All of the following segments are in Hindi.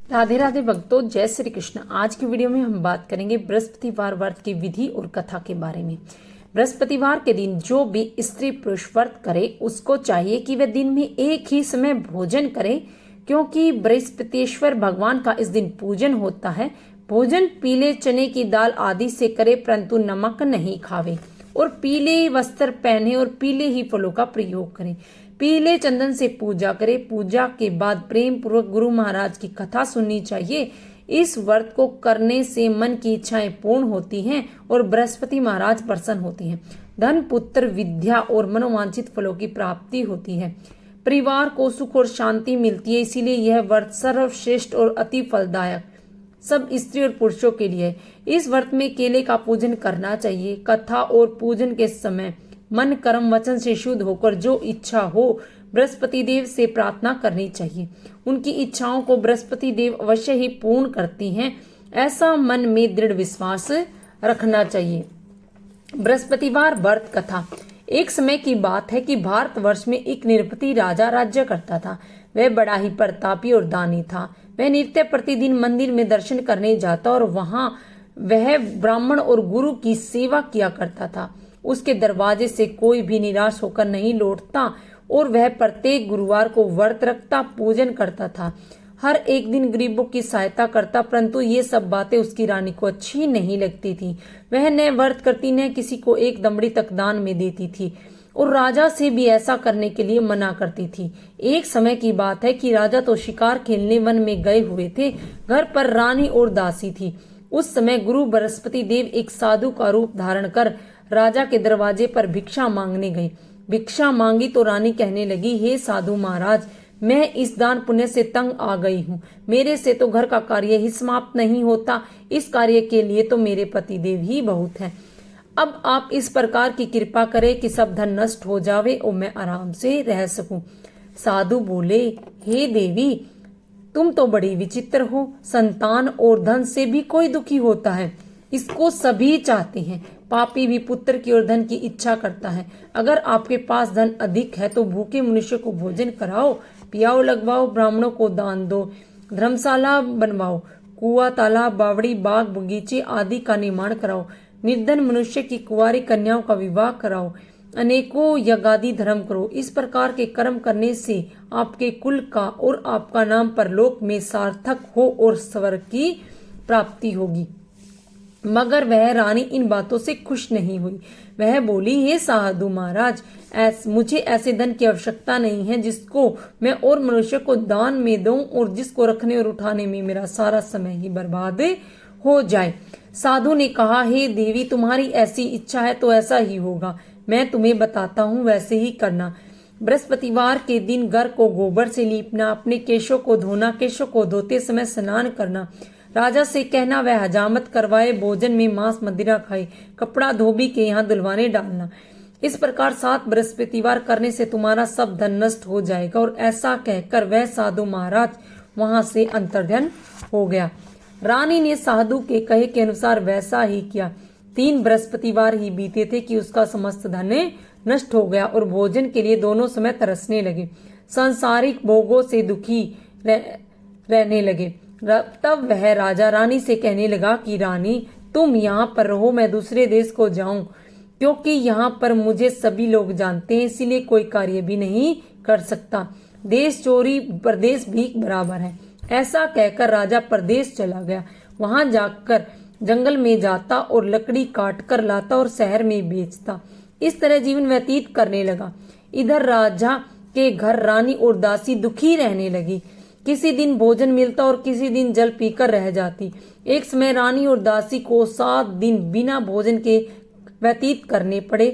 राधे राधे भक्तों, जय श्री कृष्ण। आज की वीडियो में हम बात करेंगे बृहस्पतिवार व्रत की विधि और कथा के बारे में। बृहस्पतिवार के दिन जो भी स्त्री पुरुष व्रत करे उसको चाहिए कि वह दिन में एक ही समय भोजन करे, क्योंकि बृहस्पतिश्वर भगवान का इस दिन पूजन होता है। भोजन पीले चने की दाल आदि से करे, परंतु नमक नहीं खावे, और पीले वस्त्र पहने और पीले ही फलों का प्रयोग करें। पीले चंदन से पूजा करे। पूजा के बाद प्रेम पूर्वक गुरु महाराज की कथा सुननी चाहिए। इस व्रत को करने से मन की इच्छाएं पूर्ण होती हैं और बृहस्पति महाराज प्रसन्न होते हैं। धन, पुत्र, विद्या और मनोवांछित फलों की प्राप्ति होती है। परिवार को सुख और शांति मिलती है। इसीलिए यह व्रत सर्वश्रेष्ठ और अति फलदायक सब स्त्री और पुरुषों के लिए है। इस व्रत में केले का पूजन करना चाहिए। कथा और पूजन के समय मन, कर्म, वचन से शुद्ध होकर जो इच्छा हो बृहस्पति देव से प्रार्थना करनी चाहिए। उनकी इच्छाओं को बृहस्पति देव अवश्य ही पूर्ण करती हैं, ऐसा मन में दृढ़ विश्वास रखना चाहिए। बृहस्पतिवार व्रत कथा। एक समय की बात है कि भारतवर्ष में एक नृपति राजा राज्य करता था। वह बड़ा ही प्रतापी और दानी था। वह नित्य प्रतिदिन मंदिर में दर्शन करने जाता और वहां वह ब्राह्मण और गुरु की सेवा किया करता था। उसके दरवाजे से कोई भी निराश होकर नहीं लौटता और वह प्रत्येक गुरुवार को व्रत रखता, पूजन करता था। हर एक दिन गरीबों की सहायता करता, परंतु ये सब बातें उसकी रानी को अच्छी नहीं लगती थी। वह न व्रत करती न किसी को एक दमड़ी तक दान में देती थी और राजा से भी ऐसा करने के लिए मना करती थी। एक समय की बात है कि राजा तो शिकार खेलने वन में गए हुए थे। घर पर रानी और दासी थी। उस समय गुरु बृहस्पति देव एक साधु का रूप धारण कर राजा के दरवाजे पर भिक्षा मांगने गए। भिक्षा मांगी तो रानी कहने लगी, हे साधु महाराज, मैं इस दान पुण्य से तंग आ गई हूँ। मेरे से तो घर का कार्य ही समाप्त नहीं होता। इस कार्य के लिए तो मेरे पति देव ही बहुत हैं। अब आप इस प्रकार की कृपा करें कि सब धन नष्ट हो जावे और मैं आराम से रह सकूं। साधु बोले, हे देवी, तुम तो बड़ी विचित्र हो। संतान और धन से भी कोई दुखी होता है, इसको सभी चाहते हैं। पापी भी पुत्र की और धन की इच्छा करता है। अगर आपके पास धन अधिक है तो भूखे मनुष्य को भोजन कराओ, पियाओ, लगवाओ, ब्राह्मणों को दान दो, धर्मशाला बनवाओ, कुआं, तालाब, बावड़ी, बाग, बगीचे आदि का निर्माण कराओ। निर्धन मनुष्य की कुंवारी कन्याओं का विवाह कराओ। अनेकों यज्ञादि धर्म करो। इस प्रकार के कर्म करने से आपके कुल का और आपका नाम परलोक में सार्थक हो और स्वर्ग की प्राप्ति होगी। मगर वह रानी इन बातों से खुश नहीं हुई। वह बोली, हे साधु महाराज, मुझे ऐसे धन की आवश्यकता नहीं है जिसको मैं और मनुष्य को दान में दूं और जिसको रखने और उठाने में मेरा सारा समय ही बर्बाद हो जाए। साधु ने कहा, हे देवी, तुम्हारी ऐसी इच्छा है तो ऐसा ही होगा। मैं तुम्हें बताता हूँ, वैसे ही करना। बृहस्पतिवार के दिन घर को गोबर से लीपना, अपने केशों को धोना, केशों को धोते समय स्नान करना, राजा से कहना वह हजामत करवाए, भोजन में मांस मदिरा खाए, कपड़ा धोबी के यहाँ दुल्हने डालना। इस प्रकार 7 बृहस्पतिवार करने से तुम्हारा सब धन नष्ट हो जाएगा। और ऐसा कहकर वह साधु महाराज वहां से अंतर्ध्यान हो गया। रानी ने साधु के कहे के अनुसार वैसा ही किया। 3 बृहस्पतिवार ही बीते थे कि उसका समस्त धन नष्ट हो गया और भोजन के लिए दोनों समय तरसने लगे। सांसारिक भोगों से दुखी रहने लगे। तब वह राजा रानी से कहने लगा कि रानी, तुम यहाँ पर रहो, मैं दूसरे देश को जाऊं, क्योंकि यहाँ पर मुझे सभी लोग जानते हैं, इसीलिए कोई कार्य भी नहीं कर सकता। देश चोरी परदेश भीख बराबर है। ऐसा कहकर राजा परदेश चला गया। वहां जाकर जंगल में जाता और लकड़ी काट कर लाता और शहर में बेचता। इस तरह जीवन व्यतीत करने लगा। इधर राजा के घर रानी और दासी दुखी रहने लगी। किसी दिन भोजन मिलता और किसी दिन जल पीकर रह जाती। एक समय रानी और दासी को 7 दिन बिना भोजन के व्यतीत करने पड़े।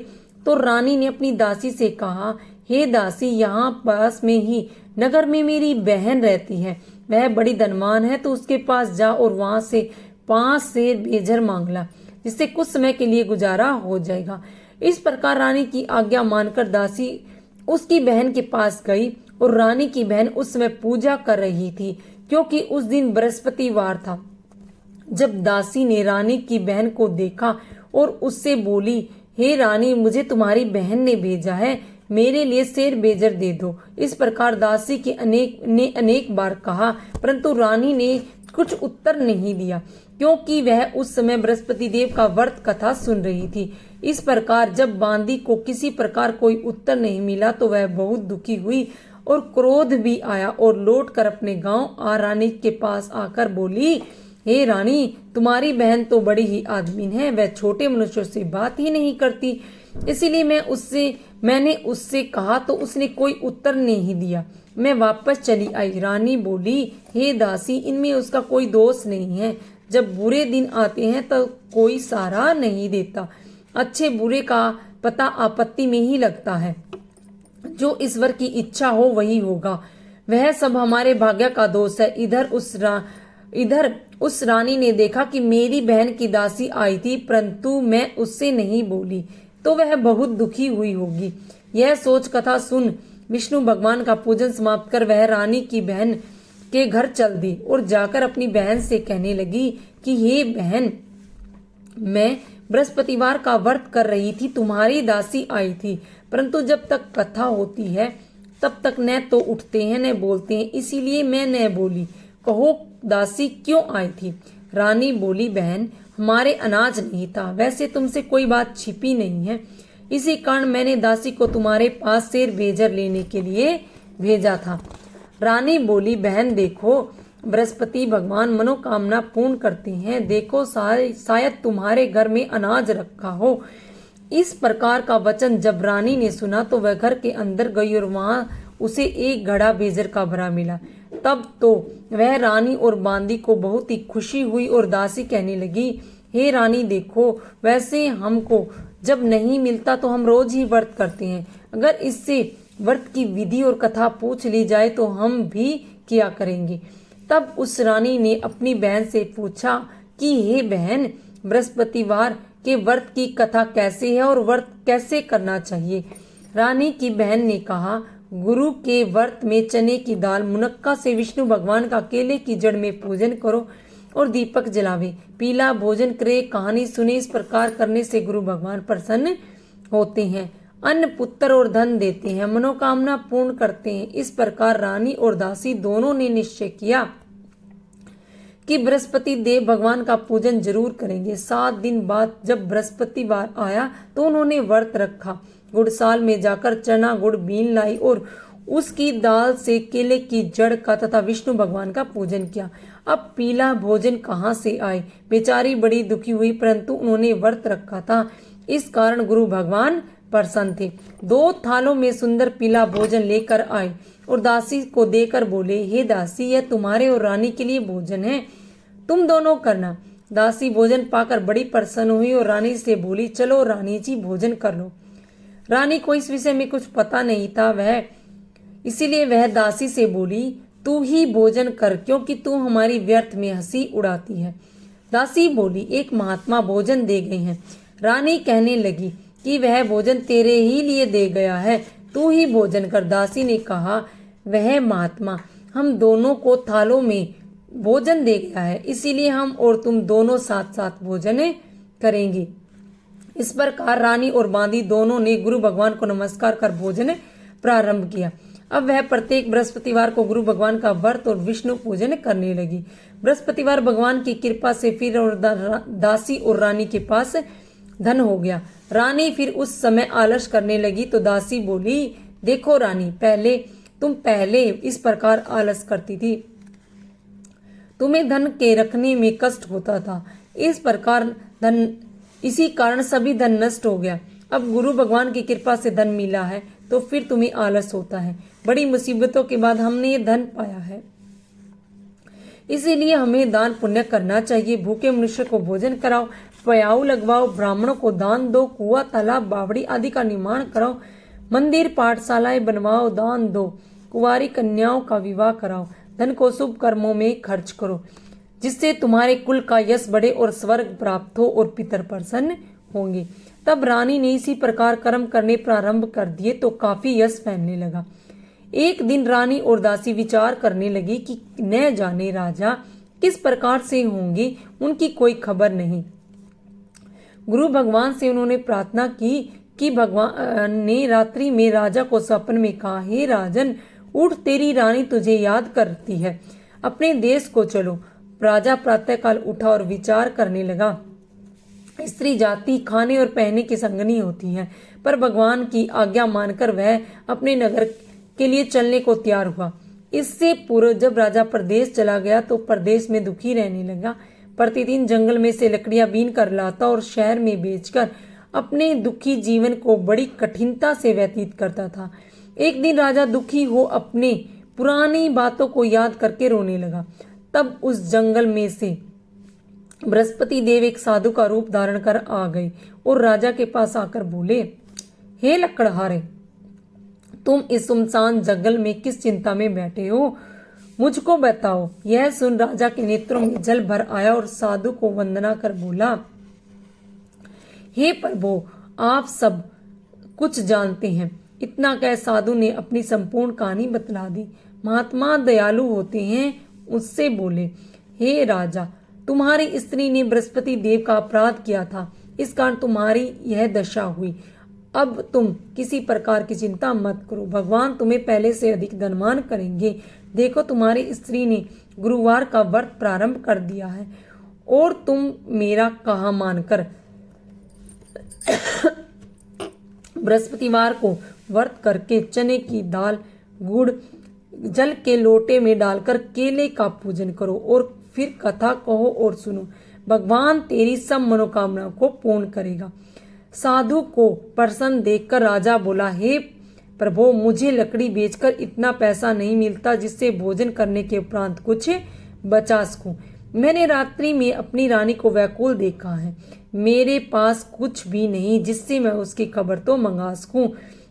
तो रानी ने अपनी दासी से कहा, हे दासी, यहाँ पास में ही नगर में मेरी बहन रहती है। वह बड़ी धनवान है, तो उसके पास जा और वहां से 5 सेर बेजर मांग ला, जिससे कुछ समय के लिए गुजारा हो जाएगा। इस प्रकार रानी की आज्ञा मानकर दासी उसकी बहन के पास गई और रानी की बहन उस समय पूजा कर रही थी, क्योंकि उस दिन बृहस्पतिवार था। जब दासी ने रानी की बहन को देखा और उससे बोली, हे रानी, मुझे तुम्हारी बहन ने भेजा है मेरे लिए शेर बेजर दे दो। इस प्रकार दासी के अनेक बार कहा, परंतु रानी ने कुछ उत्तर नहीं दिया, क्योंकि वह उस समय बृहस्पति देव का व्रत कथा सुन रही थी। इस प्रकार जब बांदी को किसी प्रकार कोई उत्तर नहीं मिला तो वह बहुत दुखी हुई और क्रोध भी आया और लौटकर अपने गांव रानी के पास आकर बोली, हे रानी, तुम्हारी बहन तो बड़ी ही आदमीन है, वह छोटे मनुष्यों से बात ही नहीं करती, इसीलिए मैंने उससे कहा तो उसने कोई उत्तर नहीं दिया, मैं वापस चली आई। रानी बोली, हे दासी, इनमें उसका कोई दोष नहीं है, जब बुरे दिन आते हैं तो कोई सहारा नहीं देता, अच्छे बुरे का पता आपत्ति में ही लगता है, जो ईश्वर की इच्छा हो वही होगा, वह सब हमारे भाग्य का दोष है। इधर उस रानी ने देखा कि मेरी बहन की दासी आई थी, परंतु मैं उससे नहीं बोली तो वह बहुत दुखी हुई होगी। यह सोच कथा सुन विष्णु भगवान का पूजन समाप्त कर वह रानी की बहन के घर चल दी और जाकर अपनी बहन से कहने लगी कि हे बहन, मैं बृहस्पतिवार का व्रत कर रही थी, तुम्हारी दासी आई थी, परंतु जब तक कथा होती है तब तक न तो उठते हैं न बोलते हैं, इसीलिए मैं न बोली, कहो दासी क्यों आई थी। रानी बोली, बहन, हमारे अनाज नहीं था, वैसे तुमसे कोई बात छिपी नहीं है, इसी कारण मैंने दासी को तुम्हारे पास शेर बेजर लेने के लिए भेजा था। रानी बोली, बहन देखो, बृहस्पति भगवान मनोकामना पूर्ण करते हैं, देखो शायद तुम्हारे घर में अनाज रखा हो। इस प्रकार का वचन जब रानी ने सुना तो वह घर के अंदर गई और वहां उसे एक घड़ा बेजर का भरा मिला। तब तो वह रानी और बांदी को बहुत ही खुशी हुई और दासी कहने लगी, हे रानी देखो, वैसे हमको जब नहीं मिलता तो हम रोज ही व्रत करते हैं, अगर इससे व्रत की विधि और कथा पूछ ली जाए तो हम भी किया करेंगे। तब उस रानी ने अपनी बहन से पूछा कि हे बहन, बृहस्पतिवार के व्रत की कथा कैसे है और व्रत कैसे करना चाहिए। रानी की बहन ने कहा, गुरु के व्रत में चने की दाल मुनक्का से विष्णु भगवान का केले की जड़ में पूजन करो और दीपक जलावे, पीला भोजन करे, कहानी सुने, इस प्रकार करने से गुरु भगवान प्रसन्न होते हैं, अन्न पुत्र और धन देते हैं, मनोकामना पूर्ण करते हैं। इस प्रकार रानी और दासी दोनों ने निश्चय किया कि बृहस्पति देव भगवान का पूजन जरूर करेंगे। 7 दिन बाद जब बृहस्पतिवार आया तो उन्होंने व्रत रखा, गुड़साल में जाकर चना गुड़ बीन लाई और उसकी दाल से केले की जड़ का तथा विष्णु भगवान का पूजन किया। अब पीला भोजन कहाँ से आए, बेचारी बड़ी दुखी हुई, परंतु उन्होंने व्रत रखा था, इस कारण गुरु भगवान प्रसन्न थे। 2 थालों में सुंदर पीला भोजन लेकर आए और दासी को देकर बोले, हे दासी, यह तुम्हारे और रानी के लिए भोजन है, तुम दोनों करना। दासी भोजन पाकर बड़ी प्रसन्न हुई और रानी से बोली, चलो रानी जी, भोजन कर लो। रानी को इस विषय में कुछ पता नहीं था, इसीलिए वह दासी से बोली, तू ही भोजन कर, क्योंकि तू हमारी व्यर्थ में हंसी उड़ाती है। दासी बोली, एक महात्मा भोजन दे गए हैं। रानी कहने लगी कि वह भोजन तेरे ही लिए दे गया है, तू ही भोजन कर। दासी ने कहा, वह महात्मा हम दोनों को थालों में भोजन दे गया है, इसीलिए हम और तुम दोनों साथ साथ भोजन करेंगे। इस प्रकार रानी और बांदी दोनों ने गुरु भगवान को नमस्कार कर भोजन प्रारंभ किया। अब वह प्रत्येक बृहस्पतिवार को गुरु भगवान का व्रत और विष्णु पूजन करने लगी। बृहस्पतिवार भगवान की कृपा से फिर और दासी और रानी के पास धन हो गया। रानी फिर उस समय आलस करने लगी तो दासी बोली, देखो रानी, तुम पहले इस प्रकार आलस करती थी, तुम्हें धन के रखने में कष्ट होता था, इसी कारण सभी धन नष्ट हो गया। अब गुरु भगवान की कृपा से धन मिला है तो फिर तुम्हें आलस होता है। बड़ी मुसीबतों के बाद हमने ये धन पाया है, इसीलिए हमें दान पुण्य करना चाहिए। भूखे मनुष्य को भोजन कराओ, प्याऊ लगवाओ, ब्राह्मणों को दान दो, कुआं तालाब बावड़ी आदि का निर्माण कराओ, मंदिर पाठशालाएं बनवाओ, दान दो, कुंवारी कन्याओं का विवाह कराओ, धन को शुभ कर्मों में खर्च करो, जिससे तुम्हारे कुल का यश बढ़े और स्वर्ग प्राप्त हो और पितर प्रसन्न होंगे। तब रानी ने इसी प्रकार कर्म करने प्रारंभ कर दिए तो काफी यश फैलने लगा। एक दिन रानी और दासी विचार करने लगी कि न जाने राजा किस प्रकार से होंगे, उनकी कोई खबर नहीं। गुरु भगवान से उन्होंने प्रार्थना की कि भगवान ने रात्रि में राजा को स्वप्न में कहा, हे राजन, उठ, तेरी रानी तुझे याद करती है, अपने देश को चलो। राजा प्रातःकाल उठा और विचार करने लगा। स्त्री जाति खाने और पहनने की संगनी होती है, पर भगवान की आज्ञा मानकर वह अपने नगर के लिए चलने को तैयार हुआ। इससे पूर्व जब राजा परदेश चला गया तो परदेश में दुखी रहने लगा। प्रतिदिन जंगल में से लकड़ियां बीन कर लाता और शहर में बेचकर अपने दुखी जीवन को बड़ी कठिनता से व्यतीत करता था। एक दिन राजा दुखी हो अपने पुरानी बातों को याद करके रोने लगा। तब उस जंगल में से बृहस्पति देव एक साधु का रूप धारण कर आ गए और राजा के पास आकर बोले, हे लकड़हारे, तुम इस सुनसान जंगल में किस चिंता में बैठे हो, मुझको बताओ। यह सुन राजा के नेत्रों में जल भर आया और साधु को वंदना कर बोला, हे प्रभु, आप सब कुछ जानते हैं। इतना कह साधु ने अपनी संपूर्ण कहानी बतला दी। महात्मा दयालु होते हैं, उससे बोले, हे राजा, तुम्हारी स्त्री ने बृहस्पति देव का अपराध किया था, इस कारण तुम्हारी यह दशा हुई। अब तुम किसी प्रकार की चिंता मत करो, भगवान तुम्हें पहले से अधिक धनवान करेंगे। देखो, तुम्हारी स्त्री ने गुरुवार का व्रत प्रारंभ कर दिया है और तुम मेरा कहा मानकर बृहस्पतिवार को व्रत करके चने की दाल गुड़ जल के लोटे में डालकर केले का पूजन करो और फिर कथा कहो और सुनो। भगवान तेरी सब मनोकामनाओं को पूर्ण करेगा। साधु को प्रसन्न देखकर राजा बोला, हे प्रभु, मुझे लकड़ी बेचकर इतना पैसा नहीं मिलता जिससे भोजन करने के उपरांत कुछ बचा सकूं। मैंने रात्रि में अपनी रानी को व्याकुल देखा है। मेरे पास कुछ भी नहीं जिससे मैं उसकी खबर तो मंगा सकूं,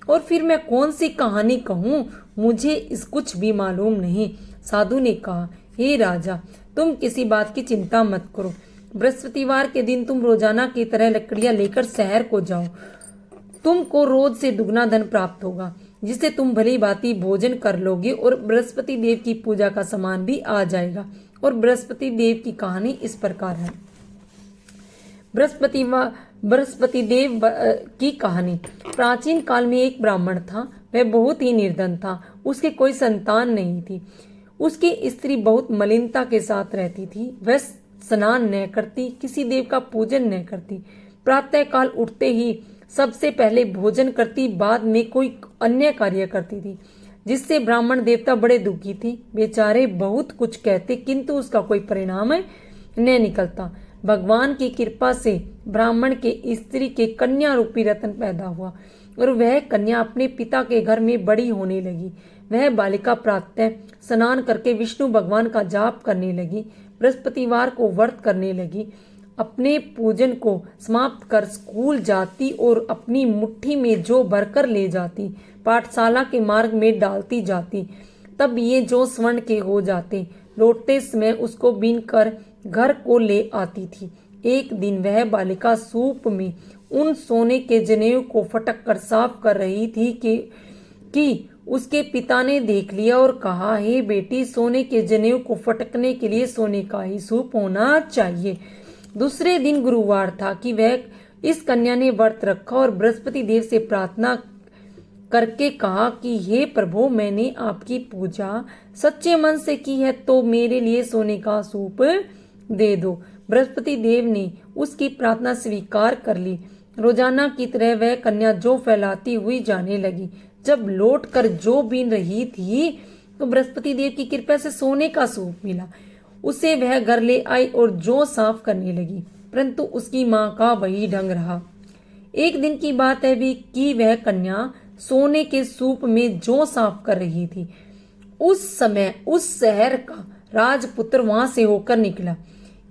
और फिर मैं कौन सी कहानी कहूं, मुझे इस कुछ भी मालूम नहीं। साधु ने कहा, हे राजा, तुम किसी बात की चिंता मत करो। बृहस्पतिवार के दिन तुम रोजाना की तरह लकड़ियां लेकर शहर को जाओ। तुमको रोज से दुगना धन प्राप्त होगा, जिससे तुम भली भांति भोजन कर लोगे और बृहस्पति देव की पूजा का सामान भी आ जाएगा। और बृहस्पति देव की कहानी इस प्रकार है। बृहस्पति देव की कहानी। प्राचीन काल में एक ब्राह्मण था। वह बहुत ही निर्धन था। उसके कोई संतान नहीं थी। उसकी स्त्री बहुत मलिनता के साथ रहती थी। वह स्नान न करती, किसी देव का पूजन न करती। प्रातः काल उठते ही सबसे पहले भोजन करती, बाद में कोई अन्य कार्य करती थी, जिससे ब्राह्मण देवता बड़े दुखी थे। बेचारे बहुत कुछ कहते, किंतु उसका कोई परिणाम न निकलता। भगवान की कृपा से ब्राह्मण के स्त्री के कन्या रूपी रत्न पैदा हुआ और वह कन्या अपने पिता के घर में बड़ी होने लगी। वह बालिका प्रातः स्नान करके विष्णु भगवान का जाप करने लगी, बृहस्पतिवार को व्रत करने लगी, अपने पूजन को समाप्त कर स्कूल जाती और अपनी मुट्ठी में जो भरकर ले जाती पाठशाला के मार्ग में डालती जाती। तब ये जो स्वर्ण के हो जाते, लौटते समय उसको बीन कर घर को ले आती थी। एक दिन वह बालिका सूप में उन सोने के जनेऊ को फटक कर साफ कर रही थी कि उसके पिता ने देख लिया और कहा, हे बेटी, सोने के जनेऊ को फटकने के लिए सोने का ही सूप होना चाहिए। दूसरे दिन गुरुवार था कि वह इस कन्या ने व्रत रखा और बृहस्पति देव से प्रार्थना करके कहा कि हे प्रभु, मैंने आपकी पूजा सच्चे मन से की है, तो मेरे लिए सोने का सूप दे दो। बृहस्पति देव ने उसकी प्रार्थना स्वीकार कर ली। रोजाना की तरह वह कन्या जौ फैलाती हुई जाने लगी। जब लौट कर जौ बीन रही थी तो बृहस्पति देव की कृपा से सोने का सूप मिला। उसे वह घर ले आई और जौ साफ करने लगी, परंतु उसकी माँ का वही ढंग रहा। एक दिन की बात है भी कि वह कन्या सोने के सूप में जौ साफ कर रही थी। उस समय उस शहर का राजपुत्र वहां से होकर निकला।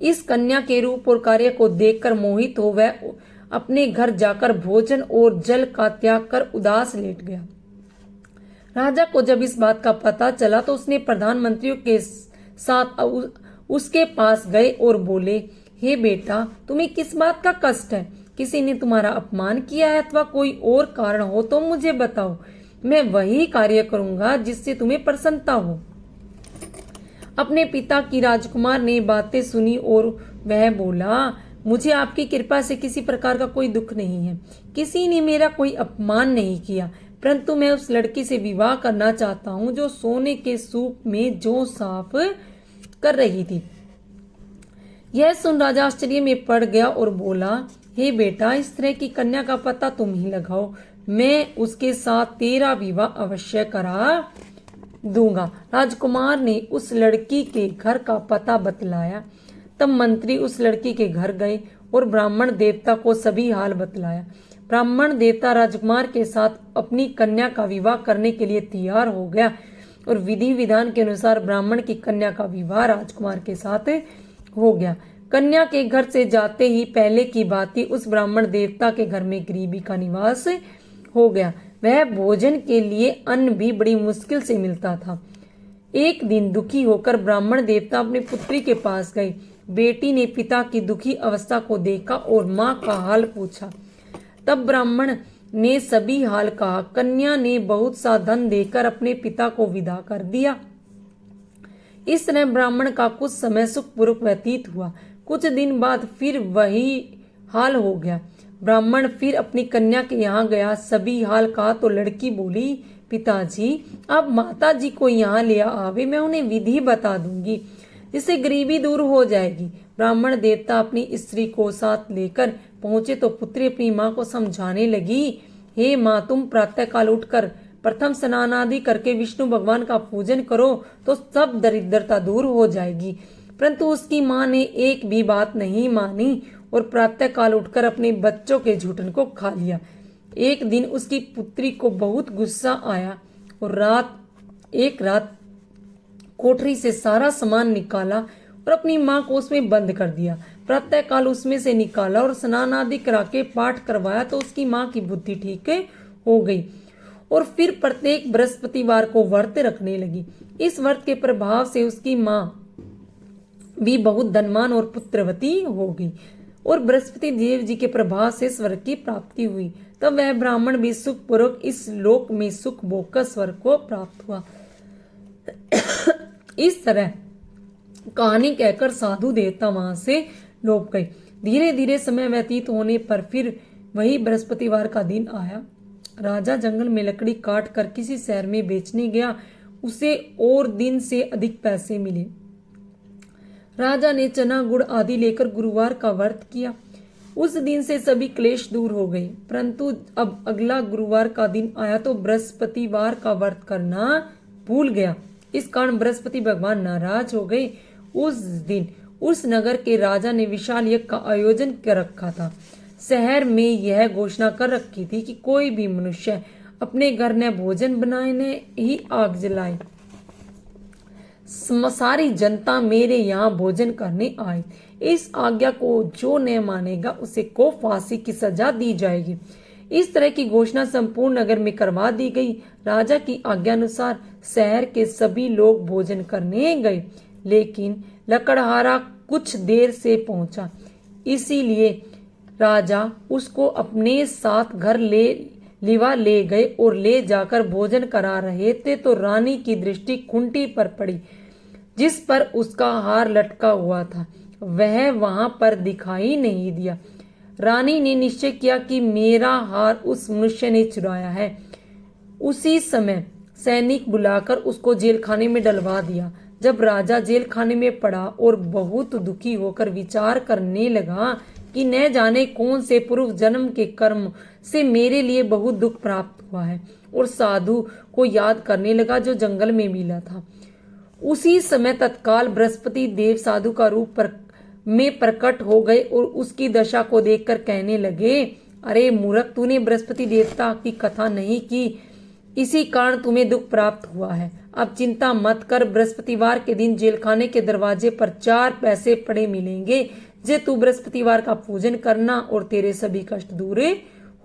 इस कन्या के रूप और कार्य को देखकर मोहित हो वह अपने घर जाकर भोजन और जल का त्याग कर उदास लेट गया। राजा को जब इस बात का पता चला तो उसने प्रधानमंत्रियों के साथ उसके पास गए और बोले, हे बेटा, तुम्हें किस बात का कष्ट है? किसी ने तुम्हारा अपमान किया है अथवा कोई और कारण हो तो मुझे बताओ। मैं वही कार्य करूंगा जिससे तुम्हें प्रसन्नता हो। अपने पिता की राजकुमार ने बातें सुनी और वह बोला, मुझे आपकी कृपा से किसी प्रकार का कोई दुख नहीं है, किसी ने मेरा कोई अपमान नहीं किया, परंतु मैं उस लड़की से विवाह करना चाहता हूँ जो सोने के सूप में जौ साफ कर रही थी। यह सुन राजा आश्चर्य में पड़ गया और बोला, हे बेटा, इस तरह की कन्या का पता तुम ही लगाओ, मैं उसके साथ तेरा विवाह अवश्य करा दूंगा। राजकुमार ने उस लड़की के घर का पता बतलाया। तब मंत्री उस लड़की के घर गए और ब्राह्मण देवता को सभी हाल बतलाया। ब्राह्मण देवता राजकुमार के साथ अपनी कन्या का विवाह करने के लिए तैयार हो गया और विधि विधान के अनुसार ब्राह्मण की कन्या का विवाह राजकुमार के साथ हो गया। कन्या के घर से जाते ही पहले की बात ही उस ब्राह्मण देवता के घर में गरीबी का निवास हो गया। वह भोजन के लिए अन्न भी बड़ी मुश्किल से मिलता था। एक दिन दुखी होकर ब्राह्मण देवता अपनी पुत्री के पास गए। बेटी ने पिता की दुखी अवस्था को देखा और माँ का हाल पूछा। तब ब्राह्मण ने सभी हाल कहा। कन्या ने बहुत सा धन देकर अपने पिता को विदा कर दिया। इस तरह ब्राह्मण का कुछ समय सुखपूर्वक व्यतीत हुआ। कुछ दिन बाद फिर वही हाल हो गया। ब्राह्मण फिर अपनी कन्या के यहाँ गया, सभी हाल कहा तो लड़की बोली, पिताजी, आप माता जी को यहाँ ले आवे, मैं उन्हें विधि बता दूंगी, जिससे गरीबी दूर हो जाएगी। ब्राह्मण देवता अपनी स्त्री को साथ लेकर पहुंचे तो पुत्री अपनी माँ को समझाने लगी, हे माँ, तुम प्रातःकाल उठकर प्रथम स्नान आदि करके विष्णु भगवान का पूजन करो तो सब दरिद्रता दूर हो जाएगी। परंतु उसकी माँ ने एक भी बात नहीं मानी और प्रातःकाल उठकर अपने बच्चों के झूठन को खा लिया। एक दिन उसकी पुत्री को बहुत गुस्सा आया और एक रात कोठरी से सारा सामान निकाला और अपनी माँ को उसमें बंद कर दिया। प्रातःकाल उसमें से निकाला और स्नान आदि करा के पाठ करवाया तो उसकी माँ की बुद्धि ठीक हो गई और फिर प्रत्येक बृहस्पतिवार को व्रत रखने लगी। इस व्रत के प्रभाव से उसकी माँ भी बहुत धनवान और पुत्रवती हो गई और बृहस्पति देव जी के प्रभाव से स्वर्ग की प्राप्ति हुई। तब वह ब्राह्मण भी सुखपूर्वक इस लोक में सुख भोग कर स्वर्ग को प्राप्त हुआ। इस तरह कहानी कहकर साधु देवता वहां से लौट गए। धीरे धीरे समय व्यतीत होने पर फिर वही बृहस्पतिवार का दिन आया। राजा जंगल में लकड़ी काट कर किसी शहर में बेचने गया। उसे और दिन से अधिक पैसे मिले। राजा ने चना गुड़ आदि लेकर गुरुवार का व्रत किया। उस दिन से सभी क्लेश दूर हो गए। परंतु अब अगला गुरुवार का दिन आया तो बृहस्पतिवार का व्रत करना भूल गया। इस कारण बृहस्पति भगवान नाराज हो गए। उस दिन उस नगर के राजा ने विशाल यज्ञ का आयोजन कर रखा था। शहर में यह घोषणा कर रखी थी कि कोई भी मनुष्य अपने घर न भोजन बनाए न ही आग जलाए। सारी जनता मेरे यहाँ भोजन करने आए। इस आज्ञा को जो न मानेगा उसे को फांसी की सजा दी जाएगी। इस तरह की घोषणा संपूर्ण नगर में करवा दी गई। राजा की आज्ञा अनुसार शहर के सभी लोग भोजन करने गए, लेकिन लकड़हारा कुछ देर से पहुंचा। इसीलिए राजा उसको अपने साथ घर ले गए और ले जाकर भोजन करा रहे थे तो रानी की दृष्टि खूंटी पर पड़ी जिस पर उसका हार लटका हुआ था। वह वहां पर दिखाई नहीं दिया। रानी ने निश्चय किया कि मेरा हार उस मनुष्य ने चुराया है। उसी समय सैनिक बुलाकर उसको जेल खाने में डलवा दिया। जब राजा जेल खाने में पड़ा और बहुत दुखी होकर विचार करने लगा कि न जाने कौन से पूर्व जन्म के कर्म से मेरे लिए बहुत दुख प्राप्त हुआ है, और साधु को याद करने लगा जो जंगल में मिला था। उसी समय तत्काल बृहस्पति देव साधु का रूप में प्रकट हो गए और उसकी दशा को देखकर कहने लगे, अरे मूर्ख, तूने बृहस्पति देवता की कथा नहीं की, इसी कारण तुम्हें दुख प्राप्त हुआ है। अब चिंता मत कर, बृहस्पतिवार के दिन जेल खाने के दरवाजे पर 4 पैसे पड़े मिलेंगे। जे तू बृहस्पतिवार का पूजन करना और तेरे सभी कष्ट दूर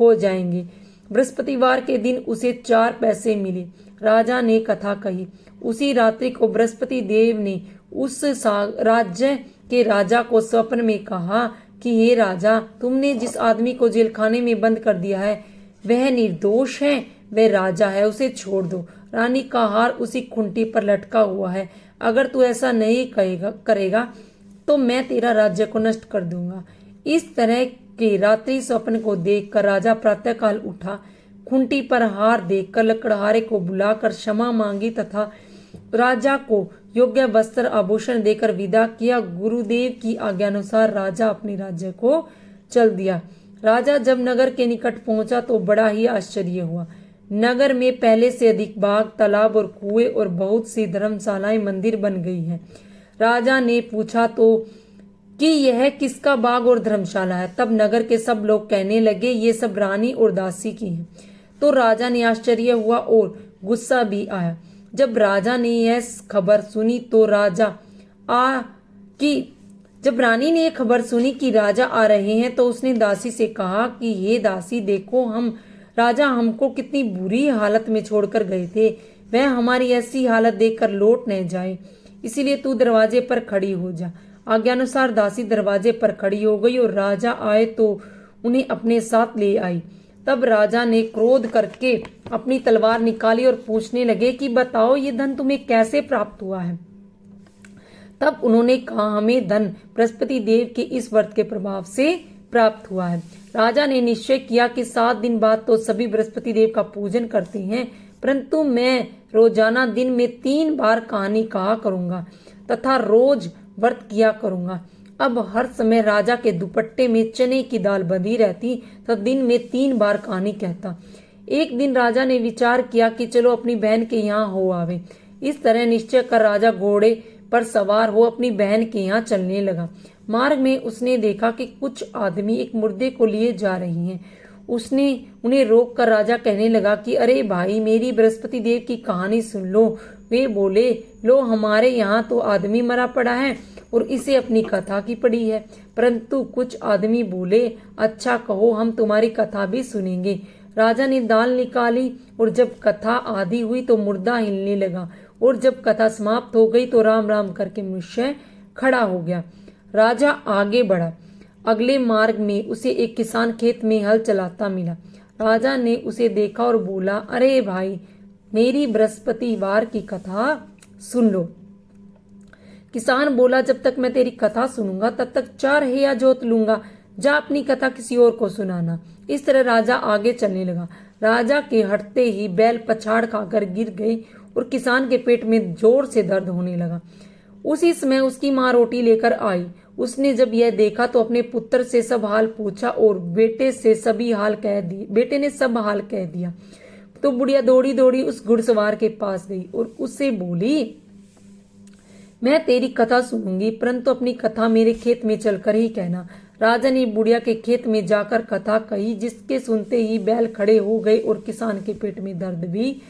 हो जाएंगे। बृहस्पतिवार के दिन उसे 4 पैसे मिले। राजा ने कथा कही। उसी रात्रि को बृहस्पति देव ने उस राज्य के राजा को स्वप्न में कहा कि हे राजा, तुमने जिस आदमी को जेल खाने में बंद कर दिया है वह निर्दोष है, वह राजा है, उसे छोड़ दो। रानी का हार उसी खूंटी पर लटका हुआ है। अगर तू ऐसा नहीं करेगा तो मैं तेरा राज्य को नष्ट कर दूंगा। इस तरह के रात्रि स्वप्न को देखकर राजा प्रातःकाल उठा, खूंटी पर हार देकर लकड़हारे को बुलाकर क्षमा मांगी तथा राजा को योग्य वस्त्र आभूषण देकर विदा किया। गुरुदेव की आज्ञानुसार राजा अपने राज्य को चल दिया। राजा जब नगर के निकट पहुंचा तो बड़ा ही आश्चर्य हुआ। नगर में पहले से अधिक बाग, तालाब और कुएं और बहुत सी धर्मशालाएं, मंदिर बन गई हैं। राजा ने पूछा तो कि यह किसका बाग और धर्मशाला है? तब नगर के सब लोग कहने लगे ये सब रानी और दासी की हैं। तो राजा ने आश्चर्य हुआ और गुस्सा भी आया। जब राजा ने यह खबर सुनी तो जब रानी ने यह खबर सुनी कि राजा आ रहे हैं तो उसने दासी से कहा कि हे दासी, देखो राजा हमको कितनी बुरी हालत में छोड़कर गए थे, वह हमारी ऐसी हालत देखकर लौट न जाए, इसीलिए तू दरवाजे पर खड़ी हो जा। आज्ञानुसार दासी दरवाजे पर खड़ी हो गई और राजा आए तो उन्हें अपने साथ ले आई। तब राजा ने क्रोध करके अपनी तलवार निकाली और पूछने लगे कि बताओ ये धन तुम्हें कैसे प्राप्त हुआ है? तब उन्होंने कहा हमें धन बृहस्पति देव के इस व्रत के प्रभाव से प्राप्त हुआ है। राजा ने निश्चय किया कि 7 दिन बाद तो सभी बृहस्पति देव का पूजन करते हैं, परंतु मैं रोजाना दिन में 3 बार कहानी कहा करूंगा तथा रोज व्रत किया करूंगा। अब हर समय राजा के दुपट्टे में चने की दाल बंधी रहती तो दिन में 3 बार कहानी कहता। एक दिन राजा ने विचार किया कि चलो अपनी बहन के यहाँ हो आवे। इस तरह निश्चय कर राजा घोड़े पर सवार हो अपनी बहन के यहाँ चलने लगा। मार्ग में उसने देखा कि कुछ आदमी एक मुर्दे को लिए जा रहे हैं। उसने उन्हें रोक कर राजा कहने लगा कि अरे भाई, मेरी बृहस्पति देव की कहानी सुन लो। वे बोले, लो हमारे यहाँ तो आदमी मरा पड़ा है और इसे अपनी कथा की पड़ी है। परंतु कुछ आदमी बोले, अच्छा कहो, हम तुम्हारी कथा भी सुनेंगे। राजा ने दाल निकाली और जब कथा आधी हुई तो मुर्दा हिलने लगा और जब कथा समाप्त हो गई तो राम राम करके मनुष्य खड़ा हो गया। राजा आगे बढ़ा। अगले मार्ग में उसे एक किसान खेत में हल चलाता मिला। राजा ने उसे देखा और बोला, अरे भाई, मेरी बृहस्पतिवार की कथा सुन लो। किसान बोला, जब तक मैं तेरी कथा सुनूंगा तब तक 4 हैया जोत लूंगा, जा अपनी कथा किसी और को सुनाना। इस तरह राजा आगे चलने लगा। राजा के हटते ही बैल पछाड़ खाकर गिर गए और किसान के पेट में जोर से दर्द होने लगा। उसी समय उसकी माँ रोटी लेकर आई। उसने जब यह देखा तो अपने पुत्र से सब हाल पूछा और बेटे ने सब हाल कह दिया। तो बुढ़िया दौड़ी दौड़ी उस घुड़सवार के पास गई और उससे बोली, मैं तेरी कथा सुनूंगी, परंतु अपनी कथा मेरे खेत में चलकर ही कहना। राजा ने बुढ़िया के खेत में जाकर कथा कही, जिसके सुनते ही बैल खड़े हो गए और किसान के पेट में दर्द भी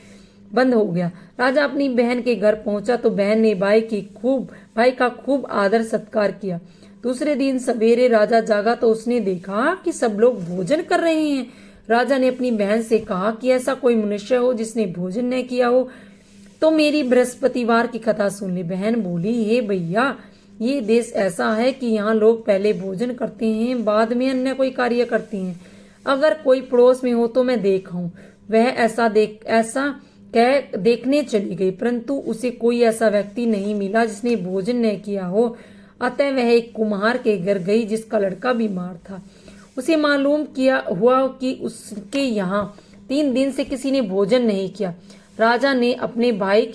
बंद हो गया। राजा अपनी बहन के घर पहुंचा तो बहन ने भाई का खूब आदर सत्कार किया। दूसरे दिन सवेरे राजा जागा तो उसने देखा कि सब लोग भोजन कर रहे हैं। राजा ने अपनी बहन से कहा कि ऐसा कोई मनुष्य हो जिसने भोजन न किया हो तो मेरी बृहस्पतिवार की कथा सुन ले। बहन बोली, हे भैया, ये देश ऐसा है कि यहाँ लोग पहले भोजन करते हैं, बाद में अन्य कोई कार्य करते हैं। अगर कोई पड़ोस में हो तो मैं देखूं। वह ऐसा कह देखने चली गई, परंतु उसे कोई ऐसा व्यक्ति नहीं मिला जिसने भोजन न किया हो। अतः वह एक कुम्हार के घर गई जिसका लड़का बीमार था। उसे मालूम हुआ कि उसके यहाँ 3 दिन से किसी ने भोजन नहीं किया। रानी ने अपने भाई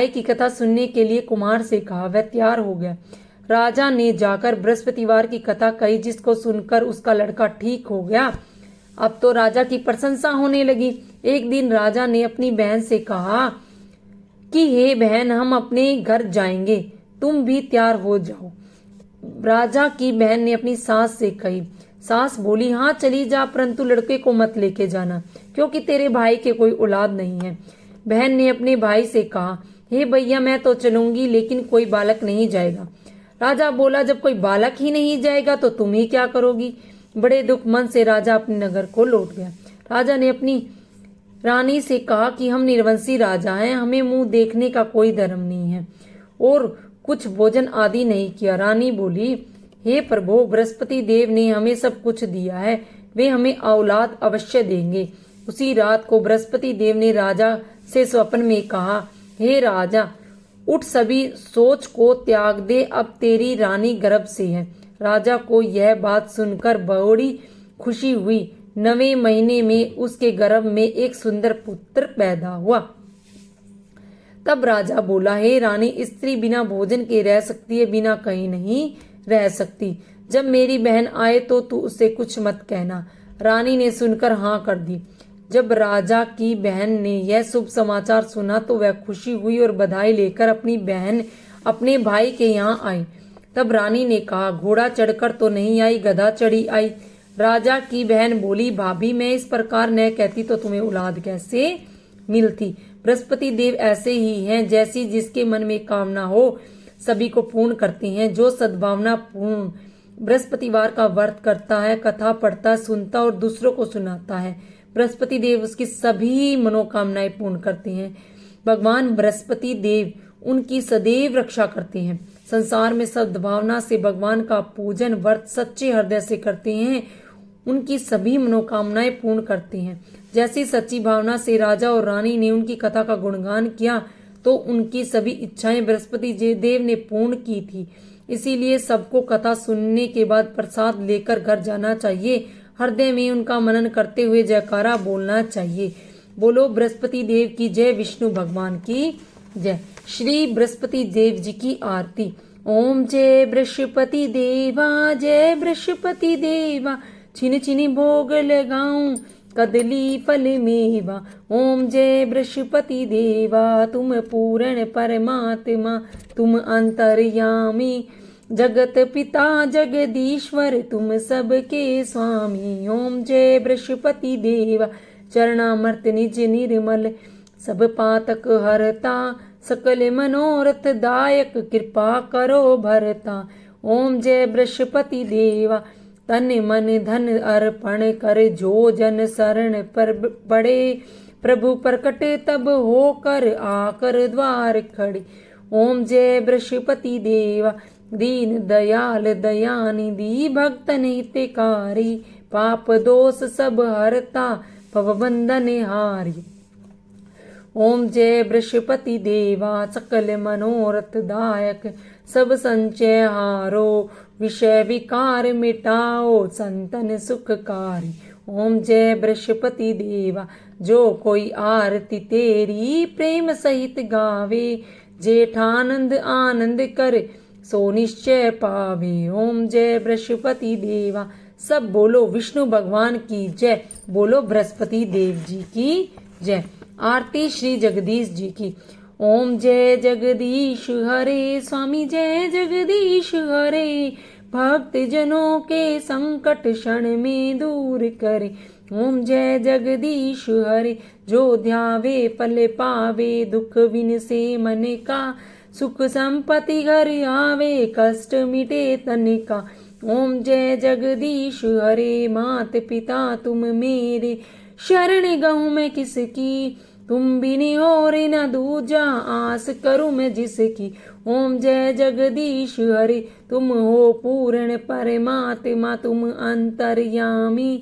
की कथा सुनने के लिए कुम्हार से कहा। वह तैयार हो गया। राजा ने जाकर बृहस्पतिवार की कथा कही, जिसको सुनकर उसका लड़का ठीक हो गया। अब तो राजा की प्रशंसा होने लगी। एक दिन राजा ने अपनी बहन से कहा कि हे बहन, हम अपने घर जाएंगे, तुम भी तैयार हो जाओ। राजा की बहन ने अपनी सास से कही। सास बोली, हाँ चली जा, परंतु लड़के को मत लेके जाना, क्योंकि तेरे भाई के कोई औलाद नहीं है। बहन ने अपने भाई से कहा, हे भैया, मैं तो चलूंगी, लेकिन कोई बालक नहीं जाएगा। राजा बोला, जब कोई बालक ही नहीं जाएगा तो तुम ही क्या करोगी? बड़े दुख मन से राजा अपने नगर को लौट गया। राजा ने अपनी रानी से कहा कि हम निर्वंशी राजा हैं, हमें मुंह देखने का कोई धर्म नहीं है और कुछ भोजन आदि नहीं किया। रानी बोली, हे प्रभु, बृहस्पति देव ने हमें सब कुछ दिया है, वे हमें औलाद अवश्य देंगे। उसी रात को बृहस्पति देव ने राजा से स्वप्न में कहा, हे राजा, उठ सभी सोच को त्याग दे, अब तेरी रानी गर्भ से है। राजा को यह बात सुनकर बड़ी खुशी हुई। 9वें महीने में उसके गर्भ में एक सुंदर पुत्र पैदा हुआ। तब राजा बोला, हे रानी, स्त्री बिना भोजन के रह सकती है, बिना कहीं नहीं रह सकती। जब मेरी बहन आए तो तू उससे कुछ मत कहना। रानी ने सुनकर हाँ कर दी। जब राजा की बहन ने यह शुभ समाचार सुना तो वह खुशी हुई और बधाई लेकर अपनी बहन अपने भाई के यहाँ आई। तब रानी ने कहा, घोड़ा चढ़कर तो नहीं आई, गधा चढ़ी आई। राजा की बहन बोली, भाभी, मैं इस प्रकार न कहती तो तुम्हें औलाद कैसे मिलती। बृहस्पति देव ऐसे ही हैं, जैसी जिसके मन में कामना हो सभी को पूर्ण करते हैं। जो सद्भावना पूर्ण बृहस्पतिवार का व्रत करता है, कथा पढ़ता, सुनता और दूसरों को सुनाता है, बृहस्पति देव उसकी सभी मनोकामनाएं पूर्ण करते हैं। भगवान बृहस्पति देव उनकी सदैव रक्षा करते हैं। संसार में सद्भावना से भगवान का पूजन व्रत सच्चे हृदय से करते हैं, उनकी सभी मनोकामनाएं पूर्ण करते हैं। जैसी सच्ची भावना से राजा और रानी ने उनकी कथा का गुणगान किया तो उनकी सभी इच्छाएं बृहस्पति देव ने पूर्ण की थी। इसीलिए सबको कथा सुनने के बाद प्रसाद लेकर घर जाना चाहिए। हृदय में उनका मनन करते हुए जयकारा बोलना चाहिए। बोलो बृहस्पति देव की जय, विष्णु भगवान की जय। श्री बृहस्पति देव जी की आरती। ओम जय बृहस्पति देवा, जय बृहस्पति देवा, छिन छिन भोग लगाऊं कदली फल मेवा। ओम जय बृहस्पति देवा, तुम पूर्ण परमात्मा, तुम अंतर्यामी, जगत पिता जगदीश्वर, तुम सबके स्वामी। ओम जय बृहस्पति देवा, चरणामर्त निज निर्मल, सब पातक हरता, सकल मनोरथ दायक, कृपा करो भरता। ओम जय बृहस्पति देवा, तन मन धन अर्पण कर, जो जन शरण पर पड़े, प्रभु प्रकट तब होकर आकर द्वार खड़े। ओम जय बृहस्पति देवा, दीन दयाल दयानिधि, भक्तन हितकारी, पाप दोष सब हरता, भवबंधन हारी। ओम जय बृहस्पति देवा, सकल मनोरथ दायक, सब संचय हारो, विषय विकार मिटाओ, संतन सुखकारी। ओम जय बृहस्पति देवा, जो कोई आरती तेरी प्रेम सहित गावे, जेठानंद आनंद कर सो निश्चय पावे। ओम जय बृहस्पति देवा। सब बोलो विष्णु भगवान की जय, बोलो बृहस्पति देव जी की जय। आरती श्री जगदीश जी की। ओम जय जगदीश हरे, स्वामी जय जगदीश हरे, भक्त जनों के संकट क्षण में दूर करे। ओम जय जगदीश हरे, जो ध्यावे फल पावे, दुख विन से मन का, सुख संपत्ति घर आवे, कष्ट मिटे तन का। ओम जय जगदीश हरे, मात पिता तुम मेरे, शरण गहूँ मैं किसकी, तुम बिन और न दूजा, आस करूँ मैं जिसकी। ओम जय जगदीश हरे, तुम हो पूर्ण परमात्मा, तुम अंतर्यामी,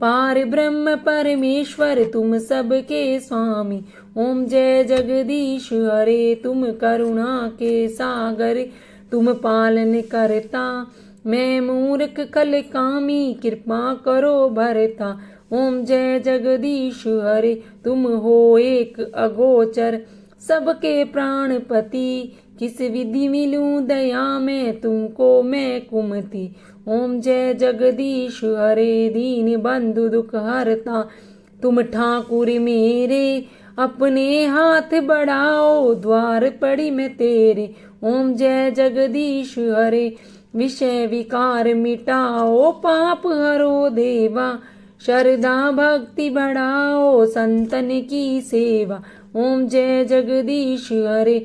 पार ब्रह्म परमेश्वर, तुम सबके स्वामी। ओम जय जगदीश हरे, तुम करुणा के सागर, तुम पालन करता, मैं मूर्ख कल कामी, कृपा करो भरता। ओम जय जगदीश हरे, तुम हो एक अगोचर, सबके प्राणपति, किस विधि मिलूं दया में, तुमको मैं कुमति। ओम जय जगदीश हरे, दीन बंधु दुख हरता, तुम ठाकुर मेरे, अपने हाथ बढ़ाओ, द्वार पड़ी मैं तेरे। ओम जय जगदीश हरे, विषय विकार मिटाओ, पाप हरो देवा, श्रद्धा भक्ति बढ़ाओ, संतन की सेवा। ओम जय जगदीश हरे,